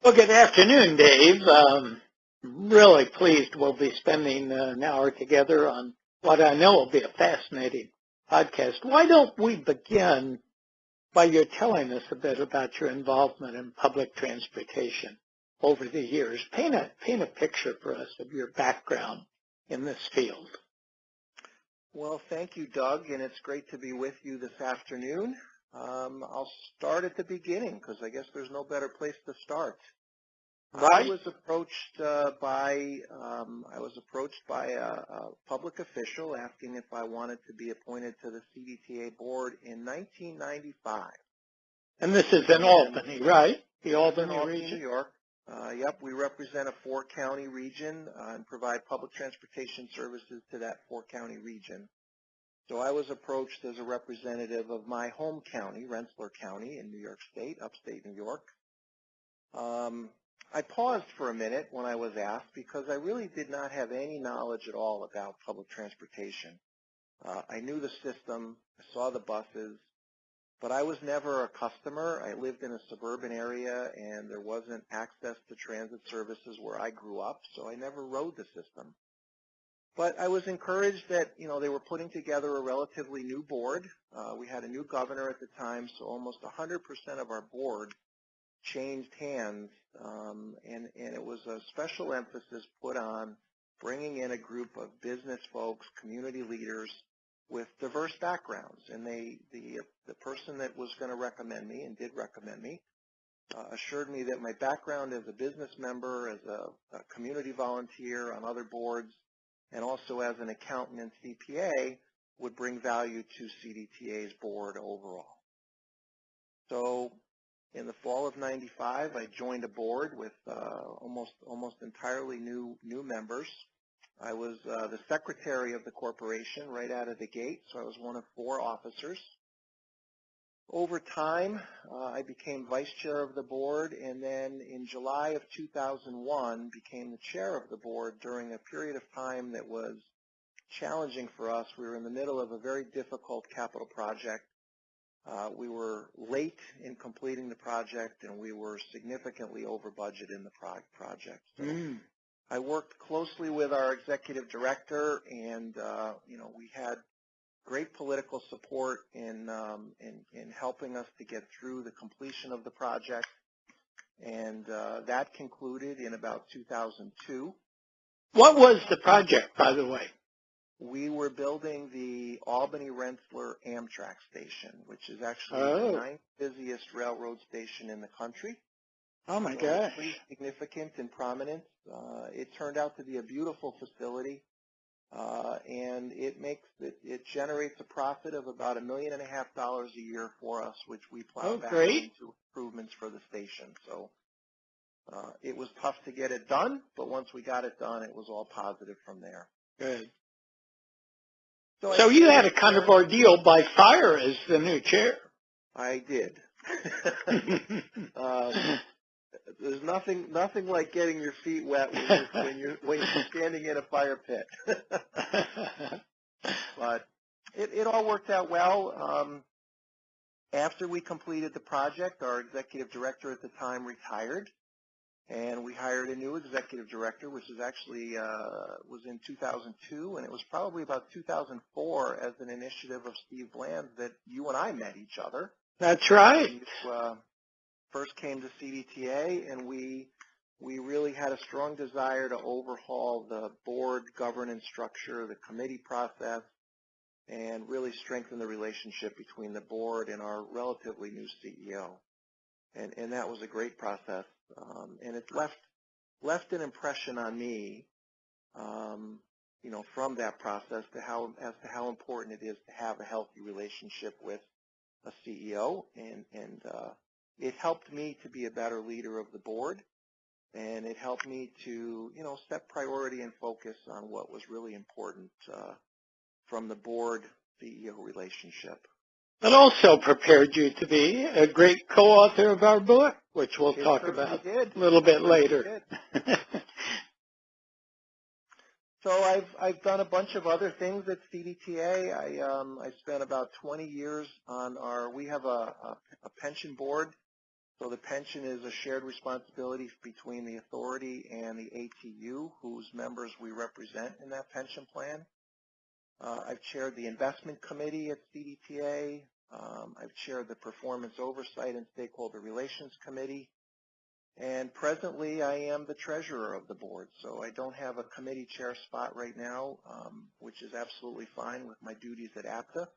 Well, good afternoon, Dave. Really pleased we'll be spending an hour together on what I know will be a fascinating podcast. Why don't we begin by you telling us a bit about your involvement in public transportation over the years? Paint a picture for us of your background in this field. Well, thank you, Doug, and it's great to be with you this afternoon. I'll start at the beginning because I guess there's no better place to start. Right. I was approached by a public official asking if I wanted to be appointed to the CDTA board in 1995. And this is in Albany, right? The Albany New region? York. Yep, we represent a four-county region and provide public transportation services to that four-county region. So I was approached as a representative of my home county, Rensselaer County in New York State, upstate New York. I paused for a minute when I was asked because I really did not have any knowledge at all about public transportation. I knew the system, I saw the buses, but I was never a customer. I lived in a suburban area and there wasn't access to transit services where I grew up, so I never rode the system. But I was encouraged that, they were putting together a relatively new board. We had a new governor at the time, so almost 100% of our board changed hands, and it was a special emphasis put on bringing in a group of business folks, community leaders with diverse backgrounds. And the person that was going to recommend me and did recommend me assured me that my background as a business member, as a community volunteer on other boards, and also as an accountant and CPA would bring value to CDTA's board overall. So in the fall of '95, I joined a board with almost entirely new members. I was the secretary of the corporation right out of the gate, so I was one of 4 officers. Over time, I became vice chair of the board, and then in July of 2001, became the chair of the board during a period of time that was challenging for us. We were in the middle of a very difficult capital project. We were late in completing the project, and we were significantly over budget in the project. So I worked closely with our executive director, and we had great political support in helping us to get through the completion of the project, and that concluded in about 2002. What was the project, by the way? We were building the Albany Rensselaer Amtrak station, which is actually the 9th busiest railroad station in the country. Oh my gosh! Pretty significant and prominent. It turned out to be a beautiful facility, and it generates a profit of about $1.5 million a year for us, which we plow back into improvements for the station. So it was tough to get it done, but once we got it done, it was all positive from there. Good. So you had a kind of ordeal by fire as the new chair. I did. There's nothing like getting your feet wet when you're standing in a fire pit. But it all worked out well. After we completed the project, our executive director at the time retired, and we hired a new executive director, which is actually was in 2002, and it was probably about 2004 as an initiative of Steve Bland's that you and I met each other. That's right. You first came to CDTA, and we really had a strong desire to overhaul the board governance structure, the committee process, and really strengthen the relationship between the board and our relatively new CEO. And that was a great process. And it left an impression on me, from that process as to how important it is to have a healthy relationship with a CEO, and it helped me to be a better leader of the board, and it helped me to set priority and focus on what was really important from the board CEO relationship. It also prepared you to be a great co-author of our book, which we'll talk about a little bit later. So I've done a bunch of other things at CDTA. I spent about 20 years on we have a pension board So the pension is a shared responsibility between the authority and the ATU, whose members we represent in that pension plan. I've chaired the investment committee at CDTA. I've chaired the performance oversight and stakeholder relations committee. And presently, I am the treasurer of the board. So I don't have a committee chair spot right now, which is absolutely fine with my duties at APTA.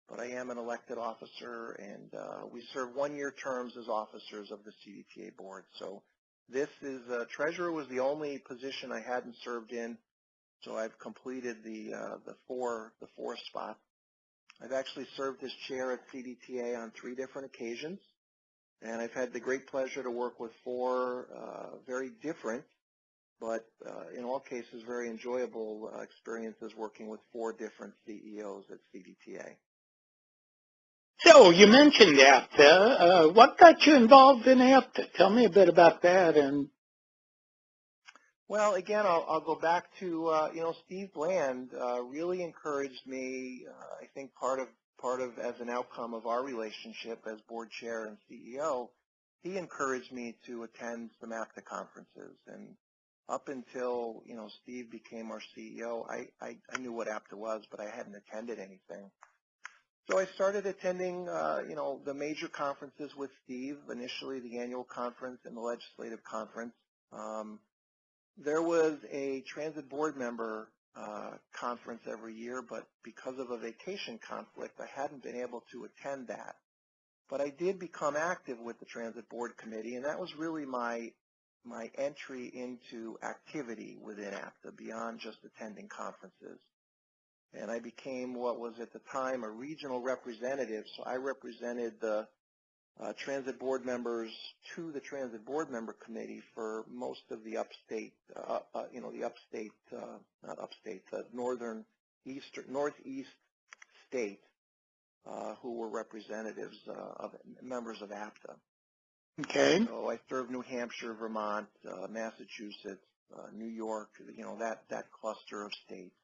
But I am an elected officer, and we serve one-year terms as officers of the CDTA board. So this is treasurer was the only position I hadn't served in. So I've completed the four spots. I've actually served as chair at CDTA on 3 different occasions, and I've had the great pleasure to work with 4 very different, but in all cases very enjoyable experiences working with 4 different CEOs at CDTA. So you mentioned APTA. What got you involved in APTA? Tell me a bit about that. And well, again, I'll go back to Steve Bland really encouraged me. I think part of as an outcome of our relationship as board chair and CEO, he encouraged me to attend some APTA conferences. And up until Steve became our CEO, I knew what APTA was, but I hadn't attended anything. So I started attending the major conferences with Steve. Initially, the annual conference and the legislative conference. There was a transit board member conference every year, but because of a vacation conflict, I hadn't been able to attend that. But I did become active with the transit board committee, and that was really my entry into activity within APTA beyond just attending conferences. And I became what was at the time a regional representative, so I represented the transit board members to the transit board member committee for most of the upstate, the northeast state, who were representatives of members of APTA. okay. So I served New Hampshire, Vermont, Massachusetts, New York, that cluster of states.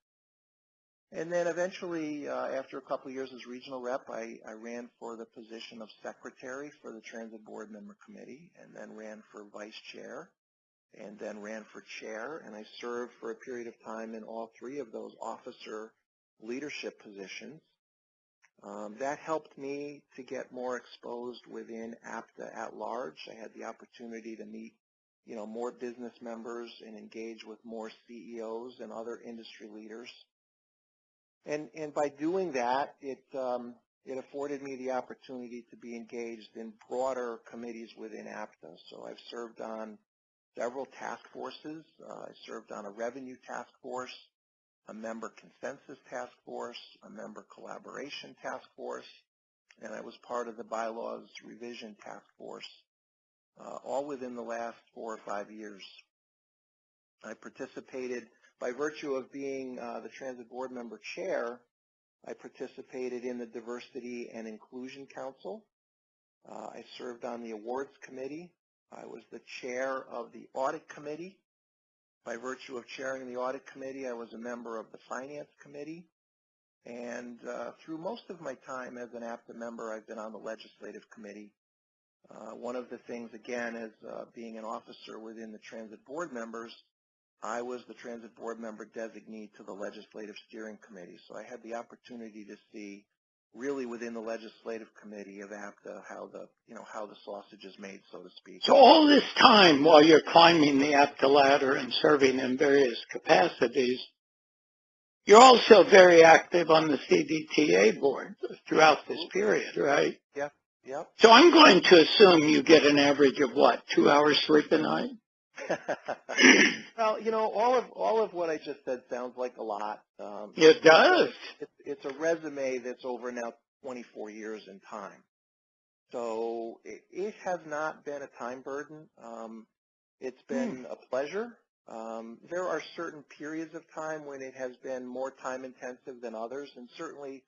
And then eventually, after a couple of years as regional rep, I ran for the position of secretary for the Transit Board Member Committee, and then ran for vice chair, and then ran for chair. And I served for a period of time in all 3 of those officer leadership positions. That helped me to get more exposed within APTA at large. I had the opportunity to meet more business members and engage with more CEOs and other industry leaders. And by doing that, it afforded me the opportunity to be engaged in broader committees within APTA. So I've served on several task forces. I served on a revenue task force, a member consensus task force, a member collaboration task force, and I was part of the bylaws revision task force, all within the last 4 or 5 years. I participated. By virtue of being the Transit Board Member Chair, I participated in the Diversity and Inclusion Council. I served on the Awards Committee. I was the chair of the Audit Committee. By virtue of chairing the Audit Committee, I was a member of the Finance Committee. And through most of my time as an APTA member, I've been on the Legislative Committee. One of the things, again, as being an officer within the Transit Board members, I was the Transit Board Member designee to the Legislative Steering Committee, so I had the opportunity to see, really within the Legislative Committee of APTA, how the sausage is made, so to speak. So all this time while you're climbing the APTA ladder and serving in various capacities, you're also very active on the CDTA board throughout this period, right? Yep. Yep. So I'm going to assume you get an average of what, 2 hours sleep a night? Well, all of what I just said sounds like a lot. It does. It's a resume that's over now 24 years in time. So it has not been a time burden. It's been a pleasure. There are certain periods of time when it has been more time intensive than others, and certainly,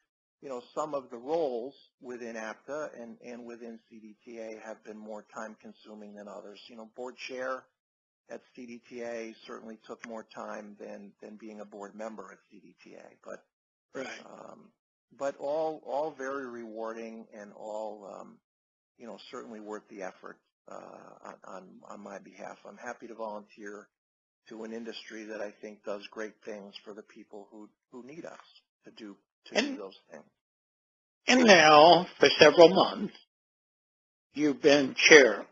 some of the roles within APTA and within CDTA have been more time consuming than others. Board chair at CDTA certainly took more time than being a board member at CDTA, but but all very rewarding and all certainly worth the effort. on my behalf. I'm happy to volunteer to an industry that I think does great things for the people who need us to do those things. And now, for several months, you've been chair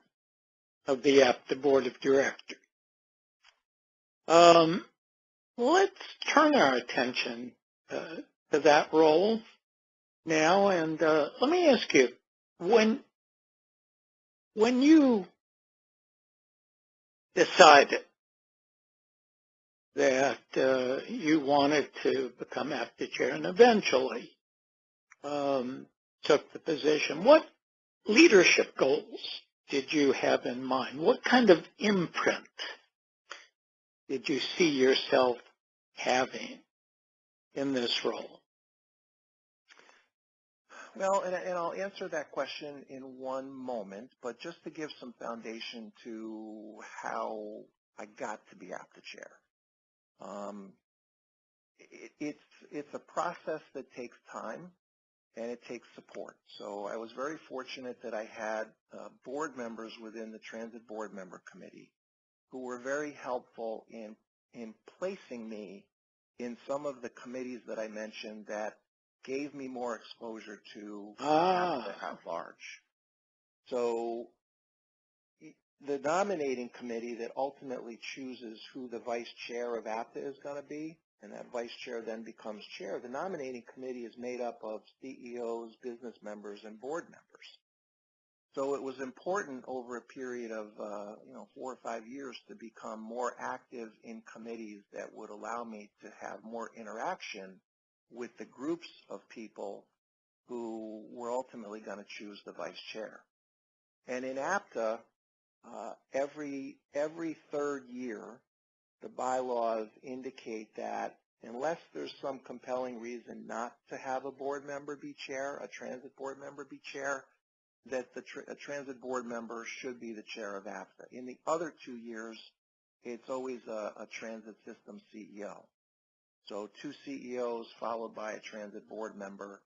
of the APTA Board of Directors. Let's turn our attention to that role now, and let me ask you, when you decided that you wanted to become APTA chair and eventually took the position, what leadership goals did you have in mind? What kind of imprint did you see yourself having in this role? Well, and I'll answer that question in one moment, but just to give some foundation to how I got to be APTA chair. It's a process that takes time and it takes support. So I was very fortunate that I had board members within the Transit Board Member Committee who were very helpful in placing me in some of the committees that I mentioned that gave me more exposure to APTA at large. So the nominating committee that ultimately chooses who the vice chair of APTA is going to be, and that vice chair then becomes chair, the nominating committee is made up of CEOs, business members, and board members. So it was important over a period of 4 or 5 years to become more active in committees that would allow me to have more interaction with the groups of people who were ultimately going to choose the vice chair. And in APTA, every third year, the bylaws indicate that unless there's some compelling reason not to have a board member be chair, a transit board member be chair, that a transit board member should be the chair of APTA. In the other 2 years, it's always a transit system CEO. So 2 CEOs followed by a transit board member,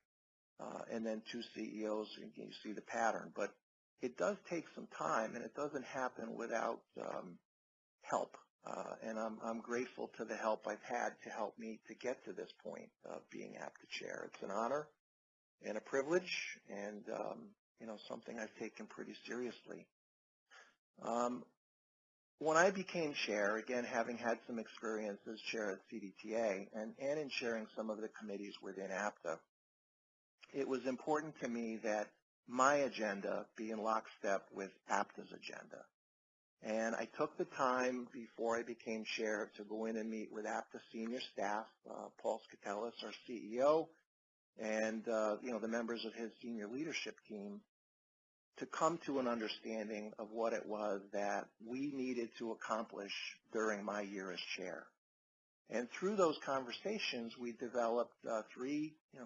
and then 2 CEOs, you see the pattern. But it does take some time, and it doesn't happen without help. And I'm grateful to the help I've had to help me to get to this point of being APTA chair. It's an honor and a privilege, and something I've taken pretty seriously. When I became chair, again, having had some experience as chair at CDTA and in chairing some of the committees within APTA, it was important to me that my agenda be in lockstep with APTA's agenda. And I took the time before I became chair to go in and meet with APTA senior staff, Paul Skatelis, our CEO, and the members of his senior leadership team, to come to an understanding of what it was that we needed to accomplish during my year as chair. And through those conversations, we developed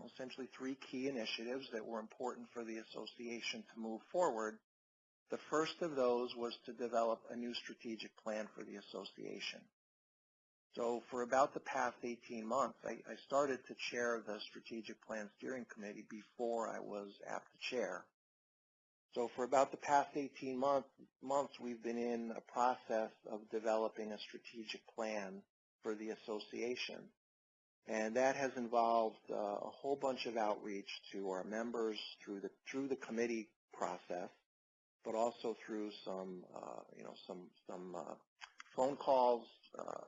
essentially three key initiatives that were important for the association to move forward. The first of those was to develop a new strategic plan for the association. So for about the past 18 months, I started to chair the Strategic Plan Steering Committee before I was APTA chair. So for about the past 18 months, we've been in a process of developing a strategic plan for the association. And that has involved a whole bunch of outreach to our members through the committee process, but also through some phone calls,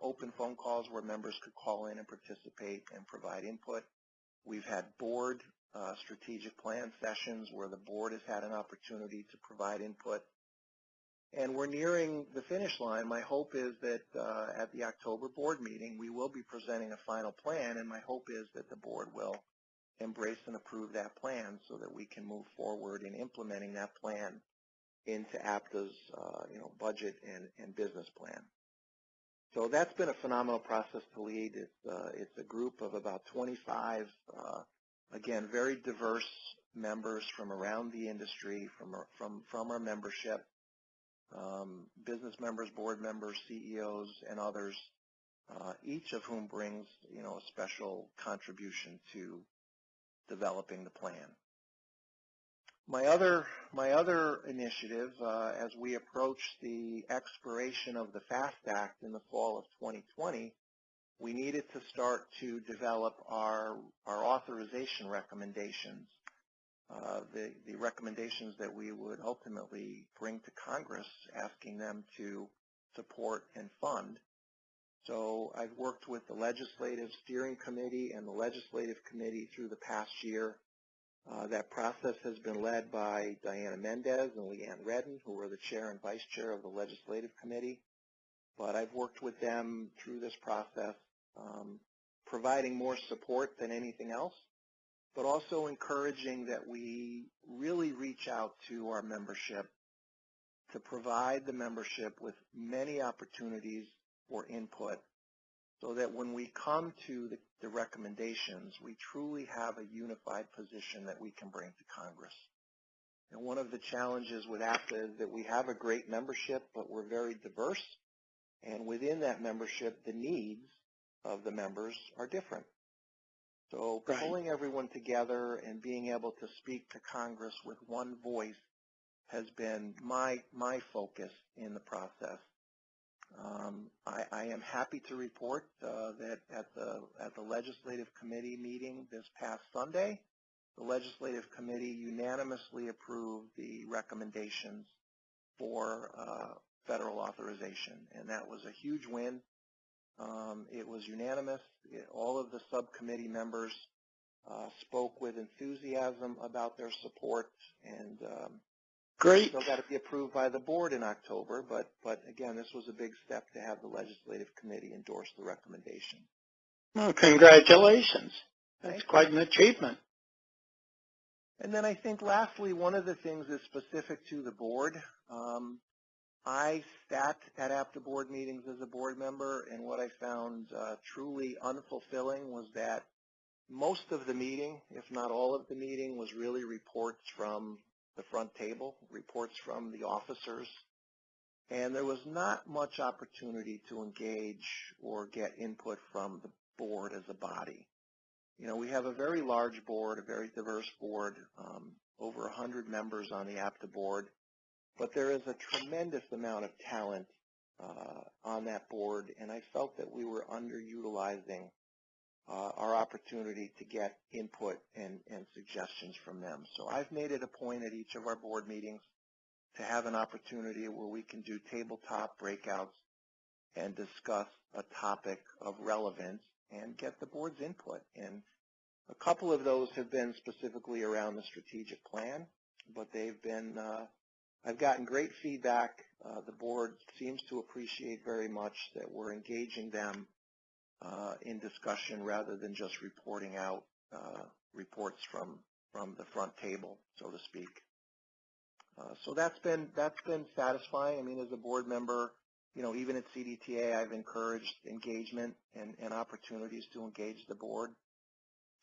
open phone calls where members could call in and participate and provide input. We've had board strategic plan sessions where the board has had an opportunity to provide input. And we're nearing the finish line. My hope is that at the October board meeting, we will be presenting a final plan, and my hope is that the board will embrace and approve that plan so that we can move forward in implementing that plan into APTA's budget and business plan. So that's been a phenomenal process to lead. It's a group of about 25, again, very diverse members from around the industry, from our membership, business members, board members, CEOs, and others, each of whom brings a special contribution to developing the plan. My other initiative, as we approach the expiration of the FAST Act in the fall of 2020, we needed to start to develop our authorization recommendations, the recommendations that we would ultimately bring to Congress, asking them to support and fund. So I've worked with the Legislative Steering Committee and the Legislative Committee through the past year. That process has been led by Diana Mendez and Leanne Redden, who are the chair and vice chair of the Legislative Committee. But I've worked with them through this process, providing more support than anything else, but also encouraging that we really reach out to our membership to provide the membership with many opportunities for input, so that when we come to the recommendations, we truly have a unified position that we can bring to Congress. And one of the challenges with APTA is that we have a great membership, but we're very diverse. And within that membership, the needs of the members are different. So pulling everyone together and being able to speak to Congress with one voice has been my focus in the process. I am happy to report that at the Legislative Committee meeting this past Sunday, the Legislative Committee unanimously approved the recommendations for federal authorization, and that was a huge win. It was unanimous. All of the subcommittee members spoke with enthusiasm about their support, and great. Still got to be approved by the board in October, but again, this was a big step to have the Legislative Committee endorse the recommendation. Well, congratulations. That's quite an achievement. And then I think lastly, one of the things is specific to the board. I sat at APTA board meetings as a board member, and what I found truly unfulfilling was that most of the meeting, if not all of the meeting, was really reports from the front table, reports from the officers, and there was not much opportunity to engage or get input from the board as a body. You know, we have a very large board, a very diverse board, over 100 members on the APTA board, but there is a tremendous amount of talent on that board, and I felt that we were underutilizing our opportunity to get input and suggestions from them. So I've made it a point at each of our board meetings to have an opportunity where we can do tabletop breakouts and discuss a topic of relevance and get the board's input. And a couple of those have been specifically around the strategic plan, but they've been, I've gotten great feedback. The board seems to appreciate very much that we're engaging them in discussion rather than just reporting out reports from the front table, so to speak. So that's been satisfying. I mean, as a board member, you know, even at CDTA, I've encouraged engagement and opportunities to engage the board.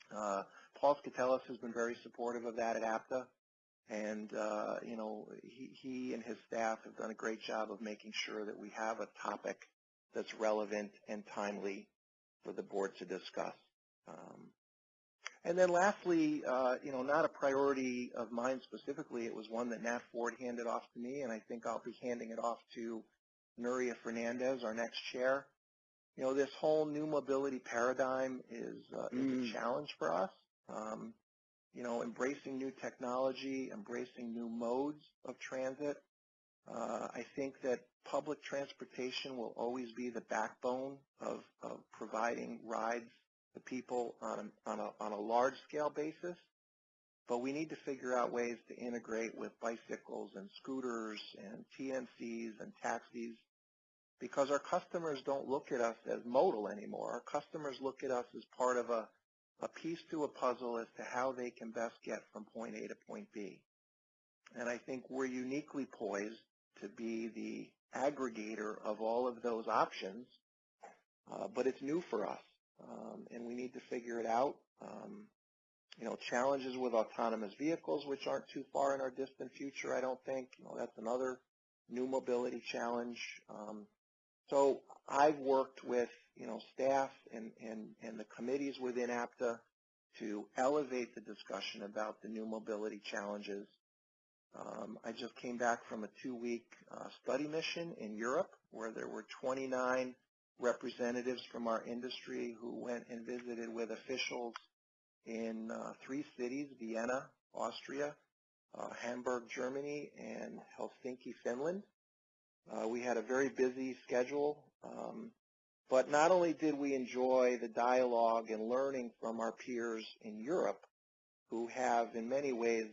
Paul Skatelis has been very supportive of that at APTA, and you know, he and his staff have done a great job of making sure that we have a topic that's relevant and timely for the board to discuss. And then lastly, you know, not a priority of mine specifically, it was one that Nat Ford handed off to me, and I think I'll be handing it off to Nuria Fernandez, our next chair. You know, this whole new mobility paradigm is a challenge for us. You know, embracing new technology, embracing new modes of transit. I think that public transportation will always be the backbone of providing rides to people on a large-scale basis, but we need to figure out ways to integrate with bicycles and scooters and TNCs and taxis, because our customers don't look at us as modal anymore. Our customers look at us as part of a piece to a puzzle as to how they can best get from point A to point B. And I think we're uniquely poised to be the aggregator of all of those options, but it's new for us, and we need to figure it out. You know, challenges with autonomous vehicles, which aren't too far in our distant future, I don't think. You know, that's another new mobility challenge. So I've worked with, you know, staff and the committees within APTA to elevate the discussion about the new mobility challenges I just came back from a 2-week study mission in Europe where there were 29 representatives from our industry who went and visited with officials in 3 cities, Vienna, Austria, Hamburg, Germany, and Helsinki, Finland. We had a very busy schedule, but not only did we enjoy the dialogue and learning from our peers in Europe, who have in many ways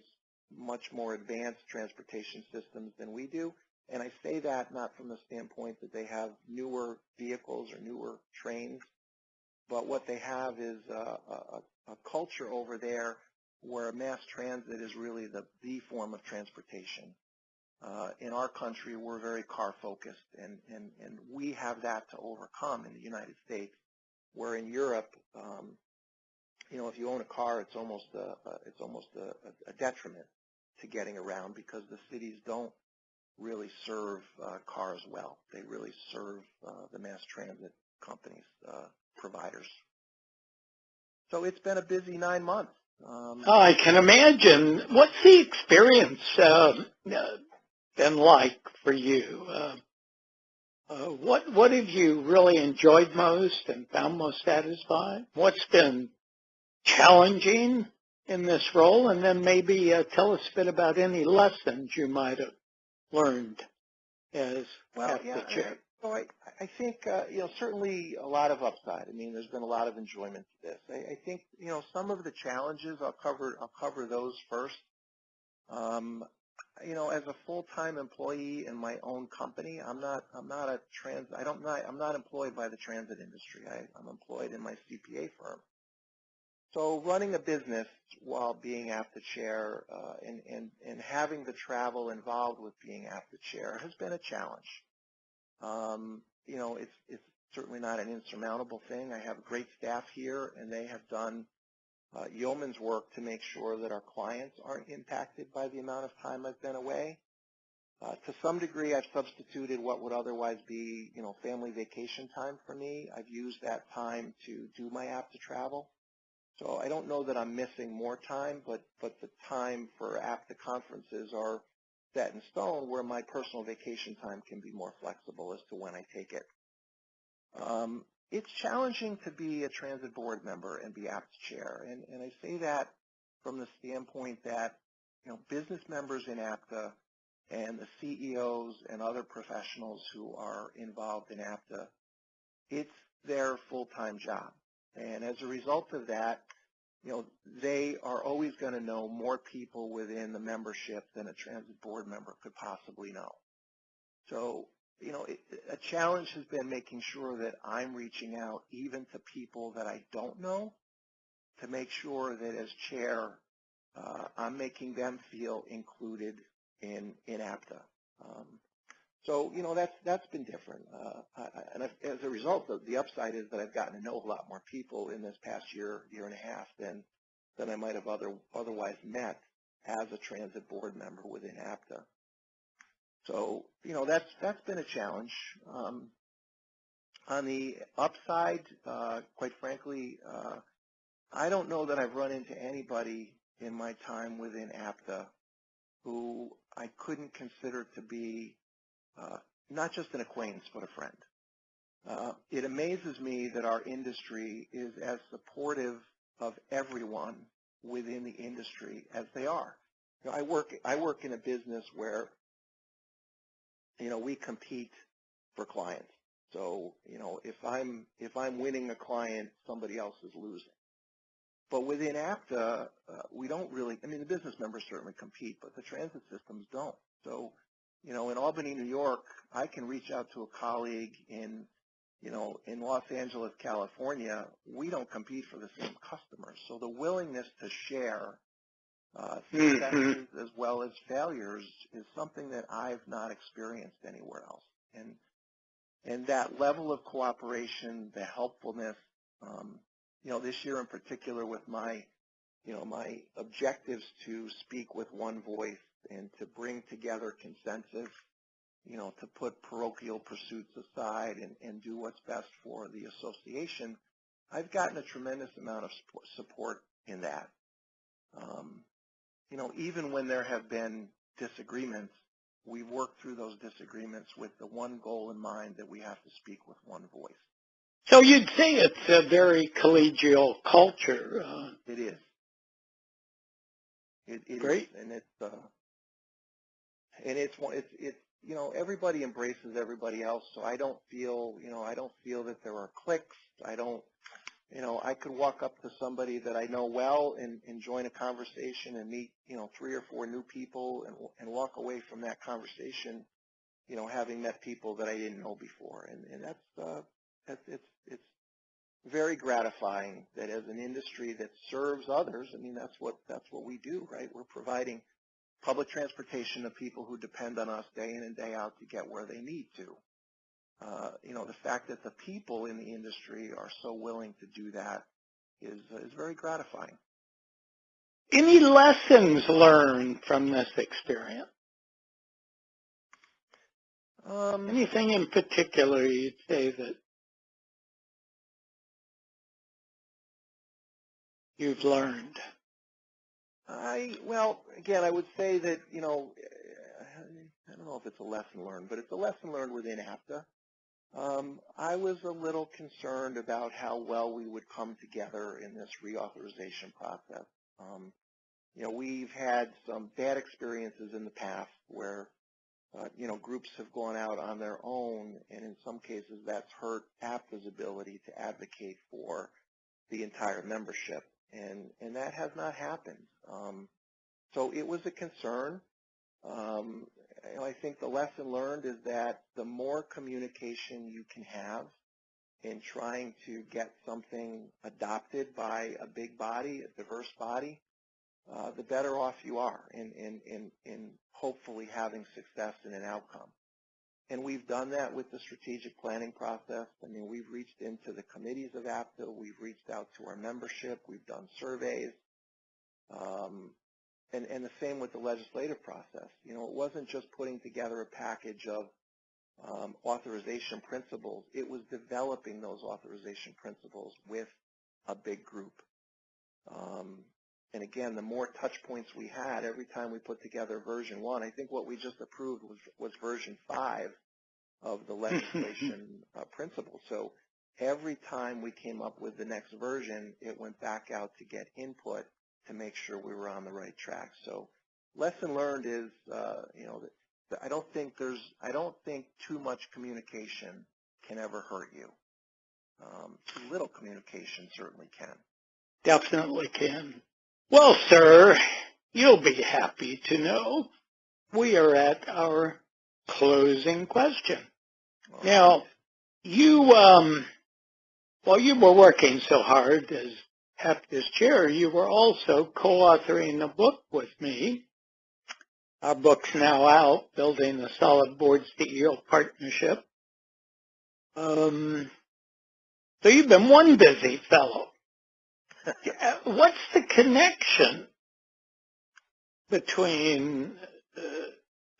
much more advanced transportation systems than we do, and I say that not from the standpoint that they have newer vehicles or newer trains, but what they have is a culture over there where mass transit is really the form of transportation. In our country, we're very car-focused, and we have that to overcome in the United States, where in Europe, if you own a car, it's almost a detriment to getting around because the cities don't really serve cars well. They really serve the mass transit companies, providers. So it's been a busy 9 months. I can imagine. What's the experience been like for you? What have you really enjoyed most and found most satisfying? What's been challenging in this role? And then maybe tell us a bit about any lessons you might have learned as APTA chair. So I think, certainly a lot of upside. I mean, there's been a lot of enjoyment to this. I think, some of the challenges, I'll cover those first. As a full-time employee in my own company, I'm not employed by the transit industry. I'm employed in my CPA firm. So running a business while being APTA chair and having the travel involved with being APTA chair has been a challenge. It's certainly not an insurmountable thing. I have a great staff here, and they have done yeoman's work to make sure that our clients aren't impacted by the amount of time I've been away. To some degree, I've substituted what would otherwise be, family vacation time for me. I've used that time to do my APTA travel. So I don't know that I'm missing more time, but the time for APTA conferences are set in stone where my personal vacation time can be more flexible as to when I take it. It's challenging to be a transit board member and be APTA chair, and I say that from the standpoint that business members in APTA and the CEOs and other professionals who are involved in APTA, it's their full-time job. And as a result of that, they are always going to know more people within the membership than a transit board member could possibly know. So, a challenge has been making sure that I'm reaching out even to people that I don't know to make sure that as chair, I'm making them feel included in APTA. So, that's been different. And as a result, the upside is that I've gotten to know a lot more people in this past year and a half than I might have otherwise met as a transit board member within APTA. So, that's been a challenge. On the upside, quite frankly, I don't know that I've run into anybody in my time within APTA who I couldn't consider to be not just an acquaintance, but a friend. It amazes me that our industry is as supportive of everyone within the industry as they are. I work in a business where, we compete for clients. So, if I'm winning a client, somebody else is losing. But within APTA, we don't really, the business members certainly compete, but the transit systems don't. So, in Albany, New York, I can reach out to a colleague in Los Angeles, California. We don't compete for the same customers. So the willingness to share successes as well as failures is something that I've not experienced anywhere else. And that level of cooperation, the helpfulness, this year in particular with my objectives to speak with one voice and to bring together consensus, to put parochial pursuits aside and do what's best for the association, I've gotten a tremendous amount of support in that. Even when there have been disagreements, we work through those disagreements with the one goal in mind that we have to speak with one voice. So you'd say it's a very collegial culture. It is. It Great. is, and it's everybody embraces everybody else. So I don't feel that there are cliques. I could walk up to somebody that I know well and join a conversation and meet 3 or 4 new people and walk away from that conversation, having met people that I didn't know before, and it's very gratifying that as an industry that serves others, I mean, that's what we do, right? We're providing public transportation to people who depend on us day in and day out to get where they need to. The fact that the people in the industry are so willing to do that is very gratifying. Any lessons learned from this experience? Anything in particular you'd say that you've learned? Again, I would say that, I don't know if it's a lesson learned, but it's a lesson learned within APTA. I was a little concerned about how well we would come together in this reauthorization process. We've had some bad experiences in the past where, groups have gone out on their own, and in some cases that's hurt APTA's ability to advocate for the entire membership, and that has not happened. So it was a concern. I think the lesson learned is that the more communication you can have in trying to get something adopted by a big body, a diverse body, the better off you are in hopefully having success in an outcome. And we've done that with the strategic planning process. I mean, we've reached into the committees of APTA. We've reached out to our membership. We've done surveys. And the same with the legislative process. It wasn't just putting together a package of authorization principles. It was developing those authorization principles with a big group. And again, the more touch points we had every time we put together version 1, I think what we just approved was version 5 of the legislation principles. So every time we came up with the next version, it went back out to get input to make sure we were on the right track. So lesson learned is, that I don't think too much communication can ever hurt you. Too little communication certainly can. Definitely can. Well, sir, you'll be happy to know we are at our closing question. Now, you were working so hard as APTA's chair, you were also co-authoring a book with me. Our book's now out, Building a Solid Board CEO Partnership. So you've been one busy fellow. What's the connection between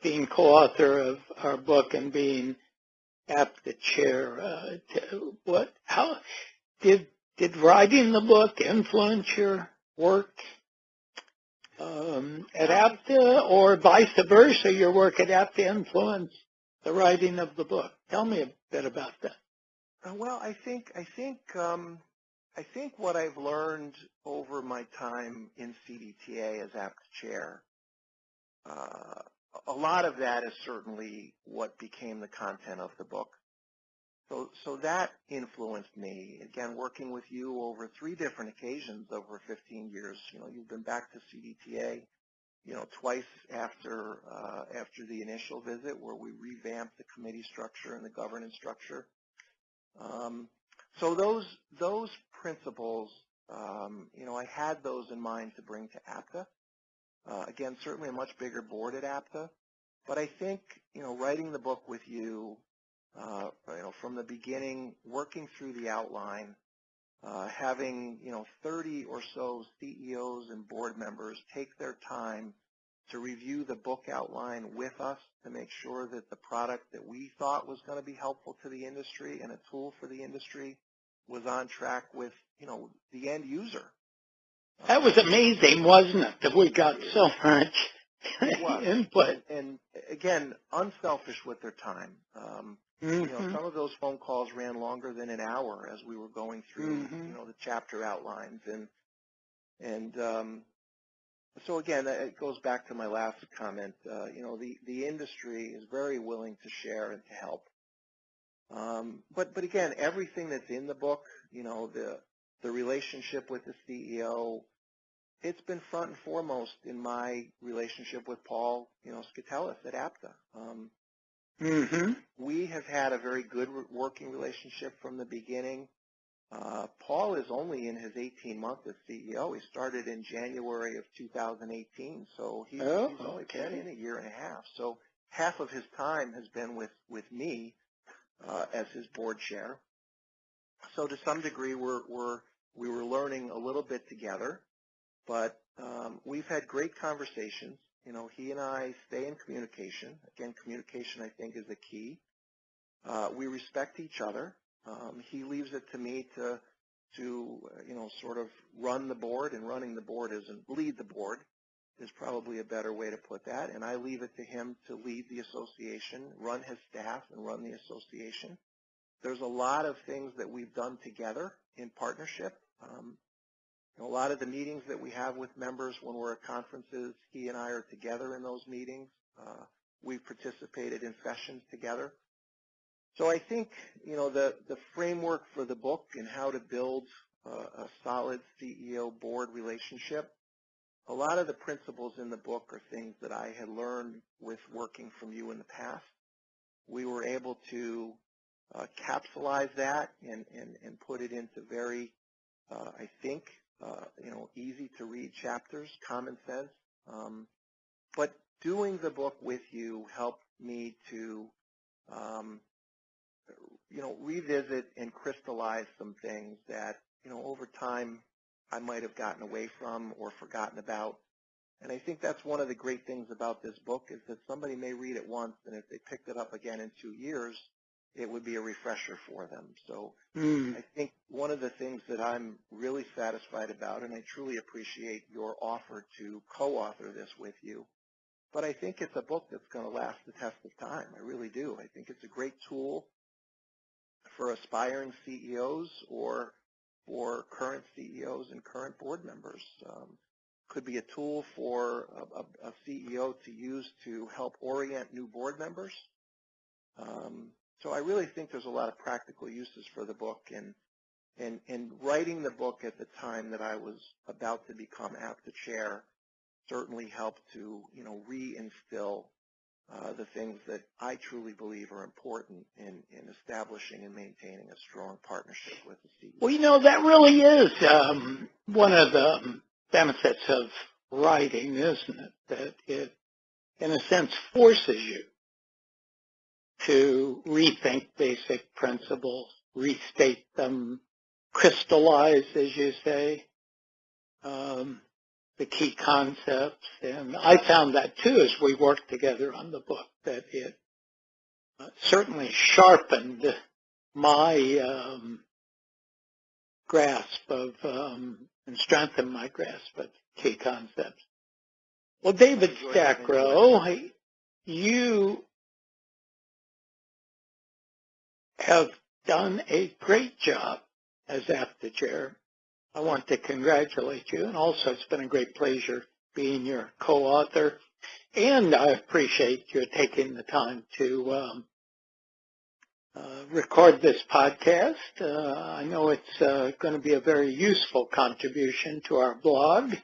being co-author of our book and being APTA chair? How did writing the book influence your work at APTA, or vice versa, your work at APTA influenced the writing of the book? Tell me a bit about that. Well, I think what I've learned over my time in CDTA as APTA chair, a lot of that is certainly what became the content of the book. So that influenced me. Again, working with you over 3 different occasions over 15 years. You've been back to CDTA, twice after the initial visit, where we revamped the committee structure and the governance structure. So those principles, I had those in mind to bring to APTA. Again, certainly a much bigger board at APTA, but I think, writing the book with you, from the beginning, working through the outline, having, 30 or so CEOs and board members take their time to review the book outline with us to make sure that the product that we thought was going to be helpful to the industry and a tool for the industry was on track with, the end user. That was amazing, wasn't it, that we got so much It was. input. And again, unselfish with their time. You know, some of those phone calls ran longer than an hour as we were going through, you know, the chapter outlines. And so again, it goes back to my last comment. You know, the industry is very willing to share and to help. But again, everything that's in the book, you know, the relationship with the CEO, it's been front and foremost in my relationship with Paul, you know, Skatelis at APTA. We have had a very good working relationship from the beginning. Paul is only in his 18th month as CEO. He started in January of 2018, so he's only been in a year and a half. So half of his time has been with me as his board chair. So to some degree, we were learning a little bit together, but we've had great conversations. You know, he and I stay in communication. Again, communication, I think, is the key. We respect each other. He leaves it to me to you know, sort of run the board, and running the board isn't lead the board is probably a better way to put that. And I leave it to him to lead the association, run his staff, and run the association. There's a lot of things that we've done together in partnership. A lot of the meetings that we have with members when we're at conferences, he and I are together in those meetings. We've participated in sessions together. So I think, you know, the framework for the book and how to build a solid CEO board relationship, a lot of the principles in the book are things that I had learned with working from you in the past. We were able to capsulize that and put it into very, I think, you know, easy to read chapters, common sense. But doing the book with you helped me to, you know, revisit and crystallize some things that, you know, over time I might have gotten away from or forgotten about. And I think that's one of the great things about this book is that somebody may read it once, and if they picked it up again in 2 years, it would be a refresher for them. So I think one of the things that I'm really satisfied about, and I truly appreciate your offer to co-author this with you, but I think it's a book that's going to last the test of time. I really do. I think it's a great tool for aspiring CEOs or for current CEOs and current board members. Could be a tool for a CEO to use to help orient new board members. So I really think there's a lot of practical uses for the book, and writing the book at the time that I was about to become APTA chair certainly helped to, you know, reinstill the things that I truly believe are important in establishing and maintaining a strong partnership with the CEO. Well, you know, that really is one of the benefits of writing, isn't it? That it, in a sense, forces you to rethink basic principles, restate them, crystallize, as you say, the key concepts. And I found that, too, as we worked together on the book, that it certainly sharpened my grasp of and strengthened my grasp of key concepts. Well, David Stackrow, you have done a great job as APTA chair. I want to congratulate you, and also it's been a great pleasure being your co-author, and I appreciate you taking the time to record this podcast. I know it's going to be a very useful contribution to our blog,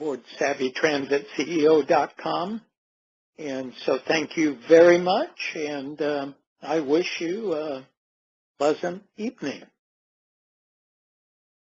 boardsavvytransitceo.com, and so thank you very much, and I wish you a pleasant evening.